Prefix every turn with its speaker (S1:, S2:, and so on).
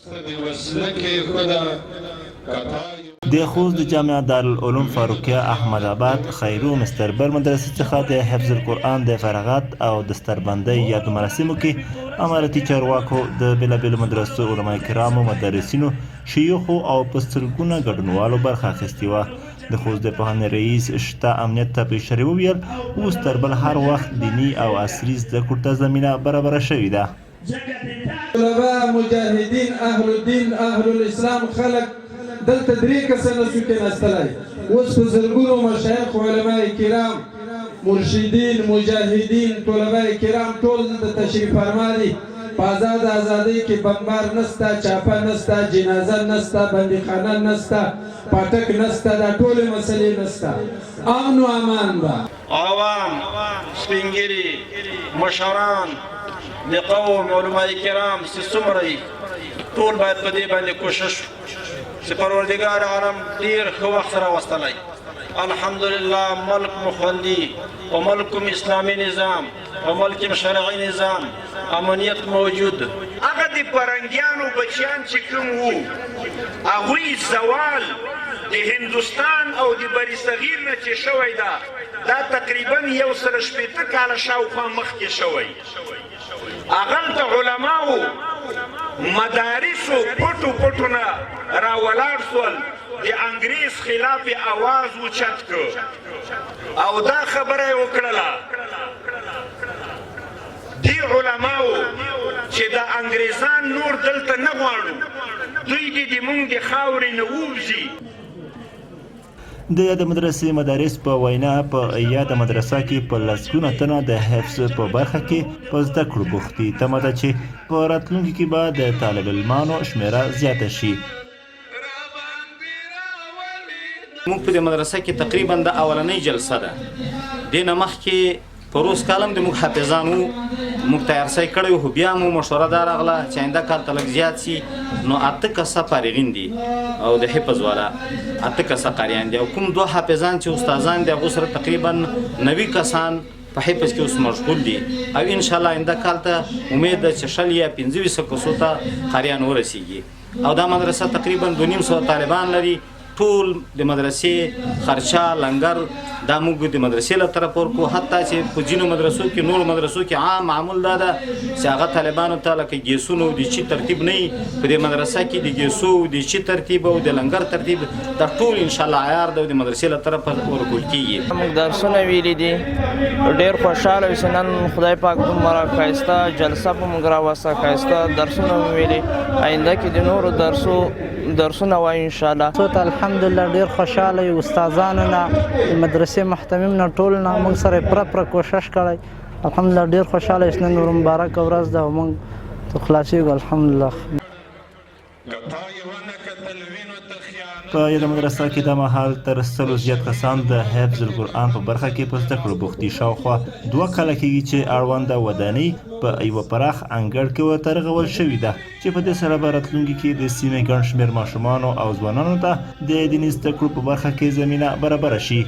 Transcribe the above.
S1: د خوست د جامعه دارالعلوم فاروقیه احمد آباد خیرو مستربل مدرسې څخه د حفظ القرآن د فراغت او دستربندۍ یادو مراسمو کې امارتي چارواکو د بېلابېلو مدرسو علما کرامو مدرسینو شیوخو او په سلګونه ګډونوالو برخه اخیستې وه. د خوست د پوهنې رئیس شته امنیت ته په اشاره وویل اوس تر بل هر وخت دیني او عصري زده کړو ته زمینه برابره شوې ده.
S2: طلبه مجاهدین اهل الدین اهل الاسلام خلک دلته درې کسانه شو کېناستلی. اوس په زرګونو مشایخ علماء کرام مرشدین مجاهدین طلبه کرام ټول دلته تشریف فرما دي. په ازادۍ کې بمبار نسته، چاپه نسته، جنازه نسته، بندیخانه نسته، پاټک نسته، دا ټولې مسلې نسته. امن و امان ده.
S3: عوام سپین ږیري مشران د قوم علماء کرام چې څومره ټول باید په دې باندې کوشش چې پروردګار عالم ډېر ښه وخت راوستلی. الحمدلله ملک مو خوندي او ملک کوم اسلامي نظام او ملک شرعي نظام امنیت موجود.
S4: هغه د فرنګیانو بچیان چې کوم وو هغوی زوال د هندوستان او د بری صغیر نه چې شوی ده دا تقریبا 160 کاله شاوخوا مخکې شوی. هغلته علماو مدارسو پټو پټو نه راولاړ سول، د انګریز خلاف آواز اوچت کړ او دا خبره یې وکړله دې علماو چې د انګریزان نور دلته نه غواړو، دوی دې د موږ د خاورې نه ووځي.
S1: د یاد مدرسې مدارس په وینا په یاد مدرسه کې په لسګونه تنه د حفظ په برخه کې په زده کړو بوخت دي. تمه ده چې په راتلونکي کې به د طالب علمانو شمیره زیاته شي.
S5: موږ په دې مدرسه کې تقریبا د اولنۍ جلسه ده. دې نه مخکې په روز کالم د موږ حافظان وو، موږ تیارسۍ کړی وو، بیا مو مشوره دا راغله چې آینده کال ته لږ زیات سي. نو 8 کسه فارغین دي او د حفظ والا 8 کسه قاریان دي او کوم 2 حافظان چې استادان دي هغو سره تقریبا 90 کسان په حفظ کې اوس مشغول دي او انشاءالله آینده کال ته امید ده چې 60 یا 25 کسو ته قاریان ورسیږي. او دا مدرسه تقریبا 250 طالبان لري. ټول د مدرسې خرچه لنګر دا موږ د مدرسې له طرف ورکو. حتی چې په ځینو مدرسو کې نورو مدرسو کې عام معمول دا ده چې هغه طالبانو ته لکه ګیسونو د چی ترتیب نه وي، په دې مدرسه کې د ګیسو د چی ترتیب او د لنګر ترتیب دا ټول انشاءالله عیار ده د مدرسې له طرف ورکول کېږي.
S6: موږ درسونه ویلي دي، ډېر خوشحاله یو چې نن خدای پاک دومره ښایسته جلسه په موږ راوسته، ښایسته درسونه مو ویلي. آینده کې د نورو درسونه وایو انشاءالله.
S7: څو ته الحمدلله ډېر خوشحاله یو، استادانو نه مدرسې محتمم نه ټول نه موږ سره پوره کوشش کړی. الحمدلله ډېر خوشحاله یو، نن مبارکه ورځ ده او موږ ته خلاصېږو الحمدلله.
S1: په یاده مدرسه کې د مهال تر 100 زیات کسان د حفظ القرآن په برخه کې په زده کړو بوخت دي. شاوخوا 2 کاله کېږي چې اړونده ودانۍ په یوه پراخ انګړ کې ورته رغول شوې ده چې په دې سره به راتلونکي کې د سیمې ګڼ شمېر ماشومانو او ځوانانو ته د دیني زده کړو په برخه کې زمینه برابره شي.